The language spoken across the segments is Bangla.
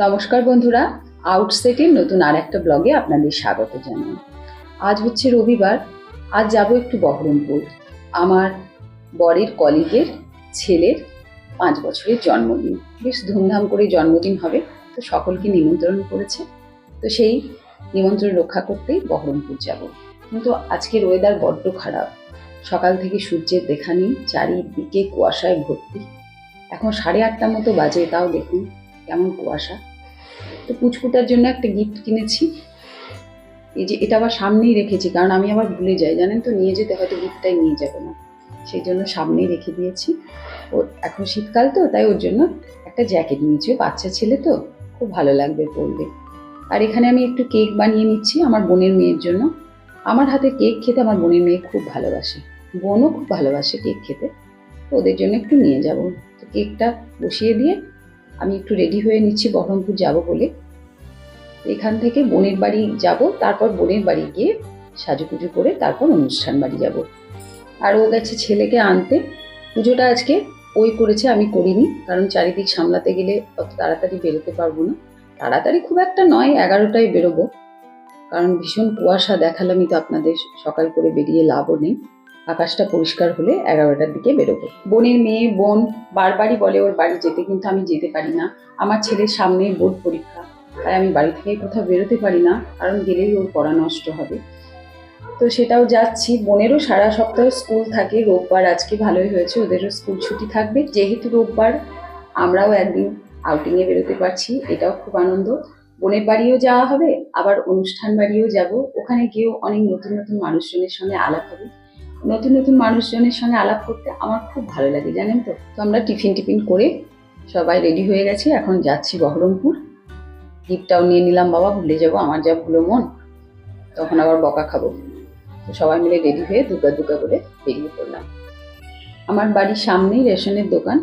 নমস্কার বন্ধুরা, আউটসেটের নতুন আর একটা ব্লগে আপনাদের স্বাগত জানাই। আজ হচ্ছে রবিবার। আজ যাব একটু বহরমপুর। আমার বরের কলিগের ছেলের 5 বছরের জন্মদিন, বেশ ধুমধাম করে জন্মদিন হবে, তো সকলকে নিমন্ত্রণ করেছে। তো সেই নিমন্ত্রণ রক্ষা করতেই বহরমপুর যাব। কিন্তু আজকের ওয়েদার বড্ড খারাপ। সকাল থেকে সূর্যের দেখা নেই, চারিদিকে কুয়াশায় ভর্তি। এখন 8:30 মতো বাজে, তাও দেখুন কেমন কুয়াশা। তো পুচকুটার জন্য একটা গিফট কিনেছি। এই যে এটা আবার সামনেই রেখেছি, কারণ আমি আবার ভুলে যাই, জানেন তো, নিয়ে যেতে হয়তো গিফটটাই নিয়ে যাবে না, সেই জন্য সামনেই রেখে দিয়েছি। ও এখন শীতকাল তো, তাই ওর জন্য একটা জ্যাকেট নিয়েছি। বাচ্চা ছেলে তো, খুব ভালো লাগবে পরলে। আর এখানে আমি একটু কেক বানিয়ে নিচ্ছি আমার বোনের মেয়ের জন্য। আমার হাতে কেক খেতে আমার বোনের মেয়ে খুব ভালোবাসে, বোনও খুব ভালোবাসে কেক খেতে, তো ওদের জন্য একটু নিয়ে যাব। তো কেকটা বসিয়ে দিয়ে আমি একটু রেডি হয়ে নিচ্ছি বহরমপুর যাব বলে। এখান থেকে বোনের বাড়ি যাব, তারপর বোনের বাড়ি গিয়ে সাজুগুজু করে তারপর অনুষ্ঠান বাড়ি যাব। আর ও গেছে ছেলেকে আনতে। পুজোটা আজকে ওই করেছে, আমি করিনি, কারণ চারিদিক সামলাতে গেলে অত তাড়াতাড়ি বেরোতে পারবো না। তাড়াতাড়ি খুব একটা নয়, 11টায় বেরোবো, কারণ ভীষণ কুয়াশা। দেখালামই তো আপনাদের, সকাল করে বেরিয়ে লাভও নেই। আকাশটা পরিষ্কার হলে 11টার দিকে বেরোবো। বোনের মেয়ে বোন বারবারই বলে ওর বাড়ি যেতে, কিন্তু আমি যেতে পারি না। আমার ছেলের সামনে বোর্ড পরীক্ষা, তাই আমি বাড়ি থেকে কোথাও বেরোতে পারি না, কারণ গেলেই ওর পড়া নষ্ট হবে। তো সেটাও যাচ্ছি। বোনেরও সারা সপ্তাহ স্কুল থাকে, রোববার আজকে ভালোই হয়েছে, ওদেরও স্কুল ছুটি থাকবে যেহেতু রোববার। আমরাও একদিন আউটিংয়ে বেরোতে পারছি, এটাও খুব আনন্দ। বোনের বাড়িও যাওয়া হবে, আবার অনুষ্ঠান বাড়িও যাব। ওখানে গিয়েও অনেক নতুন নতুন মানুষজনের সঙ্গে আলাপ হবে। নতুন নতুন মানুষজনের সঙ্গে আলাপ করতে আমার খুব ভালো লাগে, জানেন তো। তো আমরা টিফিন করে সবাই রেডি হয়ে গেছি, এখন যাচ্ছি বহরমপুর। গিফটটাও নিয়ে নিলাম, বাবা ভুলে যাবো, আমার যা ভুলো মন, তখন আবার বকা খাবো। তো সবাই মিলে রেডি হয়ে দুগা করে বেরিয়ে পড়লাম। আমার বাড়ির সামনেই রেশনের দোকান,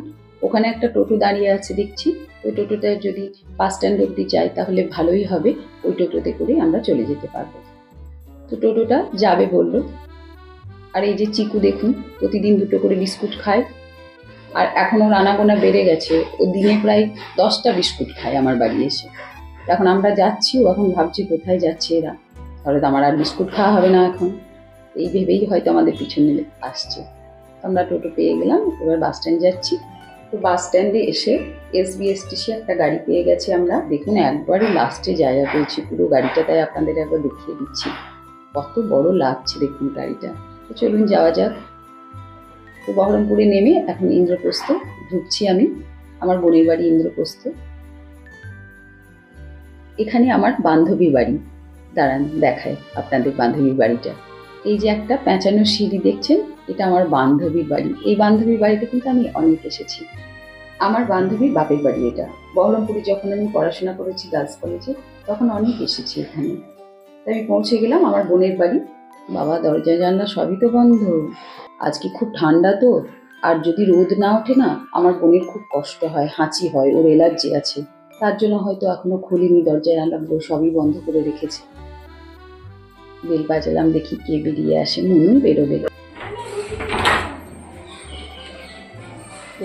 ওখানে একটা টোটো দাঁড়িয়ে আছে দেখছি। ওই টোটোটা যদি বাস স্ট্যান্ড অব্দি যাই তাহলে ভালোই হবে, ওই টোটোতে করে আমরা চলে যেতে পারবো। তো টোটোটা যাবে বললো। আর এই যে চিকু দেখুন, প্রতিদিন 2টো করে বিস্কুট খায়, আর এখনও রানাগোনা বেড়ে গেছে, ও দিনে প্রায় 10টা বিস্কুট খায় আমার বাড়ি এসে। এখন আমরা যাচ্ছি, ও এখন ভাবছি কোথায় যাচ্ছে এরা, তাহলে তো আমার আর বিস্কুট খাওয়া হবে না এখন, এই ভেবেই হয়তো আমাদের পিছনে আসছে। আমরা টোটো পেয়ে গেলাম, এবার বাস স্ট্যান্ড যাচ্ছি। তো বাস স্ট্যান্ডে এসে এসবিএসটিসি একটা গাড়ি পেয়ে গেছি আমরা। দেখুন একবারই লাস্টে জায়গা পেয়েছি পুরো গাড়িটা, তাই আপনাদের একবার দেখিয়ে দিচ্ছি, কত বড় লাগছে দেখুন গাড়িটা। তো চলুন যাওয়া যাক। তো বহরমপুরে নেমে এখন ইন্দ্রপ্রস্থ ঢুকছি আমি, আমার বোনের বাড়ি ইন্দ্রপ্রস্থ। এখানে আমার বান্ধবীর বাড়ি, দাঁড়ান দেখায় আপনাদের বান্ধবীর বাড়িটা। এই যে একটা পেঁচানো সিঁড়ি দেখছেন, এটা আমার বান্ধবীর বাড়ি। এই বান্ধবীর বাড়িতে কিন্তু আমি অনেক এসেছি। আমার বান্ধবীর বাপের বাড়ি এটা। বহরমপুরে যখন আমি পড়াশোনা করেছি গার্লস কলেজে, তখন অনেক এসেছি এখানে। তাই আমি পৌঁছে গেলাম আমার বোনের বাড়ি। বাবা, দরজা জানলা সবই তো বন্ধ, আজকে খুব ঠান্ডা তো। আর যদি রোদ না ওঠে না, আমার বোনের খুব কষ্ট হয়, হাঁচি হয়, ওর অ্যালার্জি আছে, তার জন্য হয়তো এখনো খুলিনি দরজা জানলাগুলো, সবই বন্ধ করে রেখেছে। বেল বাজালাম, দেখি কে বেরিয়ে আসে। মনুই বেরোবে।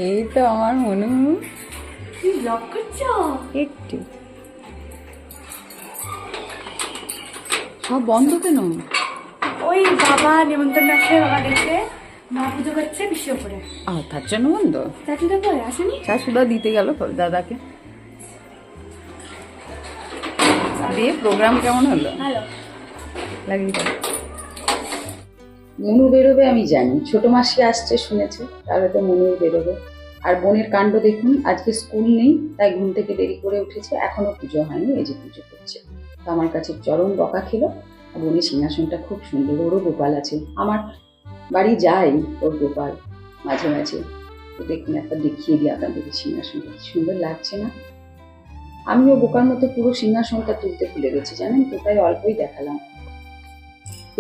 এই তো আমার মনু। একটু সব বন্ধ কেন? ওই বাবা নিমন্ত্রণ আছে, বাবা দেখছে, মা পুজো করছে বিশ্ব করে, তার জন্য বন্ধ। চাচুটা কই আসেনি? শাশুড়া দিতে গেল দাদাকে। দিয়ে প্রোগ্রাম কেমন হলো? ভালো লাগিয়ে মনু বেরোবে আমি জানি, ছোট মাসি আসছে শুনেছে, তাহলে তো মনুই বেরোবে। আর বোনের কাণ্ড দেখুন, আজকে স্কুল নেই, তাই ঘুম থেকে দেরি করে উঠেছে, এখনো পুজো হয়নি, এই যে পুজো করছে। তো আমার কাছে চরম বকা খেলো। আর বোনের সিংহাসনটা খুব সুন্দর, ওরও গোপাল আছে। আমার বাড়ি যাই ওর গোপাল মাঝে মাঝে। তো দেখুন একটা দেখিয়ে দিই আপনাদের সিংহাসনটা, কি সুন্দর লাগছে না? আমিও বোকার মতো পুরো সিংহাসনটা তুলতে ভুলে গেছি, জানেন তো, তাই অল্পই দেখালাম।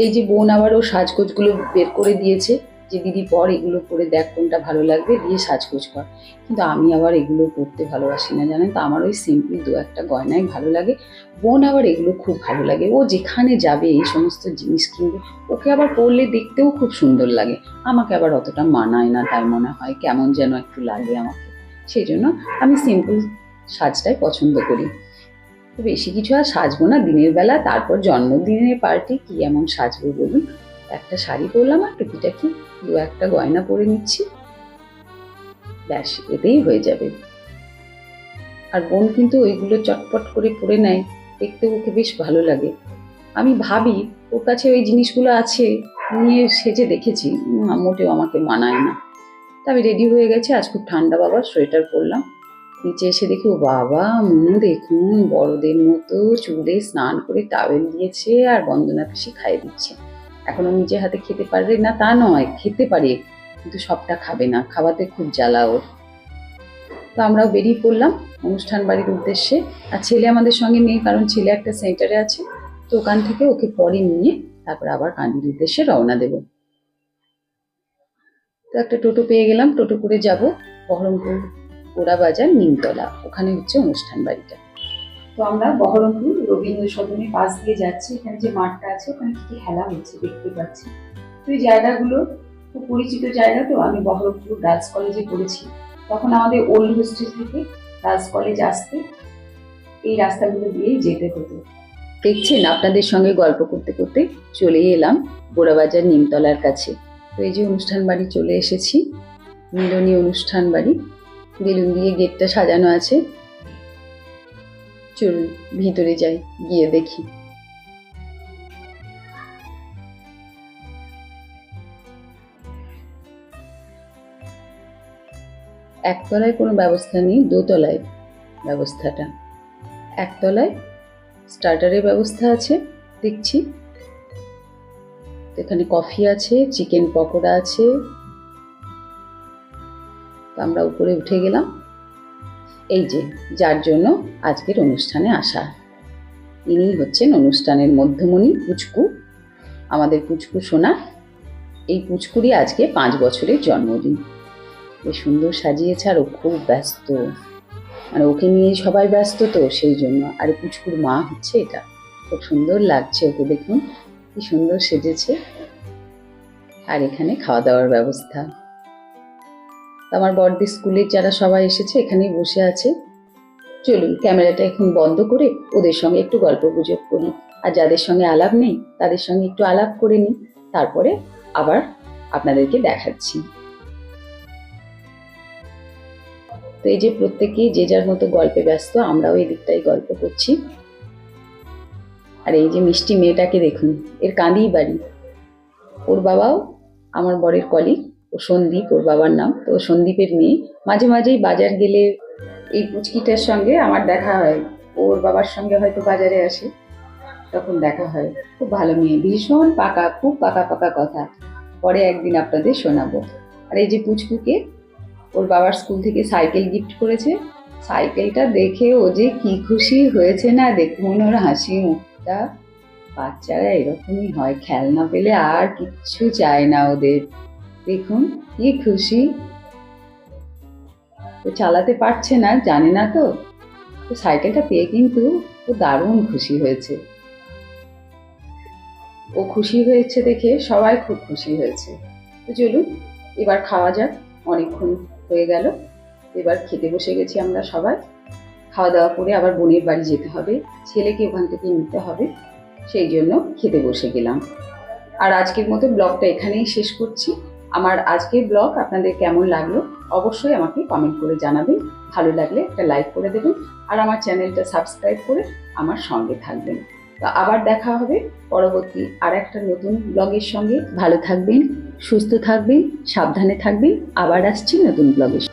এই যে বোন আবার ও সাজগোজগুলো বের করে দিয়েছে, যে দিদি পর এগুলো পরে দেখ কোনটা ভালো লাগবে, দিয়ে সাজগোজ কর। কিন্তু আমি আবার এগুলো পরতে ভালোবাসি না, জানেন তো, আমার ওই সিম্পল 2-1টা গয়নাই ভালো লাগে। বোন আবার এগুলো খুব ভালো লাগে, ও যেখানে যাবে এই সমস্ত জিনিস কিনবে, ওকে আবার পরলে দেখতেও খুব সুন্দর লাগে। আমাকে আবার অতটা মানায় না, তাই মনে হয় কেমন যেন একটু লাগে আমাকে। সেই জন্য আমি সিম্পল সাজটাই পছন্দ করি। তো বেশি কিছু আর সাজবো না দিনের বেলা, তারপর জন্মদিনের পার্টি কি এমন সাজবো বলুন। একটা শাড়ি পরলাম আর টুকিটাকি দু একটা গয়না পরে নিচ্ছি, ব্যাস এতেই হয়ে যাবে। আর বোন কিন্তু ওইগুলো চটপট করে পরে নেয়, দেখতে ওকে বেশ ভালো লাগে। আমি ভাবি ওর কাছে ওই জিনিসগুলো আছে, নিয়ে সেজে দেখেছি, মোটেও আমাকে মানায় না। তা আমি রেডি হয়ে গেছি, আজ খুব ঠান্ডা বাবা, সোয়েটার পরলাম। নিচে এসে দেখি ও বাবা, দেখুন বড়দের মতো চুলে স্নান করে টাওয়েল দিয়েছে আর বন্দনা পিসি খাইয়ে দিচ্ছে। এখনো নিজে হাতে খেতে পারবে না তা নয়, খেতে পারে, কিন্তু সবটা খাবে না, খাওয়াতে খুব জ্বালা ওর। তো আমরাও বেরিয়ে পড়লাম অনুষ্ঠান বাড়ির উদ্দেশ্যে। আর ছেলে আমাদের সঙ্গে নেই, কারণ ছেলে একটা সেন্টারে আছে, তো ওখান থেকে ওকে পরে নিয়ে তারপর আবার কান্দির উদ্দেশ্যে রওনা দেব। তো একটা টোটো পেয়ে গেলাম, টোটো করে যাব বহরমপুর পোড়াবাজার নিমতলা, ওখানে হচ্ছে অনুষ্ঠান বাড়িটা। তো আমরা বহরমপুর রবীন্দ্র সদনের পাশ দিয়ে যাচ্ছি। এখানে যে মাঠটা আছে ওখানে কি খেলা হচ্ছে দেখতে পাচ্ছি। তো এই জায়গাগুলো খুব পরিচিত জায়গা। তো আমি বহরমপুর গার্লস কলেজে পড়েছি, তখন আমাদের ওল্ড হোস্টেল থেকে গার্লস কলেজ আসতে এই রাস্তাগুলো দিয়েই যেতে হতো। দেখছেন, আপনাদের সঙ্গে গল্প করতে করতে চলে এলাম পোড়াবাজার নিমতলার কাছে। তো এই যে অনুষ্ঠান বাড়ি চলে এসেছি, মিলনী অনুষ্ঠান বাড়ি, বেলুন দিয়ে গেটটা সাজানো আছে। চলুন ভিতরে যাই, গিয়ে দেখি। একতলায় কোনো ব্যবস্থা নেই, দোতলায় ব্যবস্থাটা। একতলায় স্টার্টারের ব্যবস্থা আছে দেখছি, এখানে কফি আছে, চিকেন পকোড়া আছে। আমরা উপরে উঠে গেলাম। এই যে যার জন্য আজকের অনুষ্ঠানে আসা, ইনি হচ্ছেন অনুষ্ঠানের মধ্যমণি, পুচকু, আমাদের পুচকু সোনা। এই পুচকুরই আজকে 5 বছরের জন্মদিন। বেশ সুন্দর সাজিয়েছে, আর ও খুব ব্যস্ত, মানে ওকে নিয়েই সবাই ব্যস্ত, তো সেই জন্য। আর পুচকুর মা হচ্ছে এটা, খুব সুন্দর লাগছে ওকে, দেখুন কি সুন্দর সেজেছে। আর এখানে খাওয়া দাওয়ার ব্যবস্থা। আমার বড়দের স্কুলের যারা সবাই এসেছে এখানেই বসে আছে। চলুন ক্যামেরাটা এখন বন্ধ করে ওদের সঙ্গে একটু গল্প গুজব করি, আর যাদের সঙ্গে আলাপ নেই তাদের সঙ্গে একটু আলাপ করে নিই, তারপরে আবার আপনাদেরকে দেখাচ্ছি। তো এই যে প্রত্যেকেই যে যার মতো গল্পে ব্যস্ত, আমরাও এই দিকটাই গল্প করছি। আর এই যে মিষ্টি মেয়েটাকে দেখুন, এর কাঁদিই বাড়ি। ওর বাবাও আমার বরের কলিগ, ও সন্দীপ ওর বাবার নাম। তো সন্দীপের মেয়ে। মাঝে মাঝেই বাজার গেলে এই পুচকিটার সঙ্গে আমার দেখা হয়, ওর বাবার সঙ্গে হয়তো বাজারে আসে, তখন দেখা হয়। খুব ভালো মেয়ে, ভীষণ পাকা, খুব পাকা পাকা কথা, পরে একদিন আপনাদের শোনাবো। আর এই যে পুচকুকে ওর বাবার স্কুল থেকে সাইকেল গিফট করেছে। সাইকেলটা দেখে ও যে কি খুশি হয়েছে না, দেখুন ওর হাসি মুখটা। বাচ্চারা এরকমই হয়, খেলনা পেলে আর কিচ্ছু চায় না ওদের। দেখুন কি খুশি। তো চালাতে পারছে না, জানে না, তো সাইকেলটা পেয়ে কিন্তু ও দারুণ খুশি হয়েছে। ও খুশি হয়েছে দেখে সবাই খুব খুশি হয়েছে। তো চলুন এবার খাওয়া যাক, অনেকক্ষণ হয়ে গেল। এবার খেতে বসে গেছি আমরা সবাই। খাওয়া দাওয়া করে আবার বোনের বাড়ি যেতে হবে, ছেলেকে ওখান থেকে নিতে হবে, সেই জন্য খেতে বসে গেলাম। আর আজকের মতো ব্লগটা এখানেই শেষ করছি। আমার আজকের ব্লগ আপনাদের কেমন লাগলো অবশ্যই আমাকে কমেন্ট করে জানাবেন। ভালো লাগলে একটা লাইক করে দেবেন, আর আমার চ্যানেলটা সাবস্ক্রাইব করে আমার সঙ্গে থাকবেন। তো আবার দেখা হবে পরবর্তী আর একটা নতুন ব্লগের সঙ্গে। ভালো থাকবেন, সুস্থ থাকবেন, সাবধানে থাকবেন। আবার আসছি নতুন ব্লগের।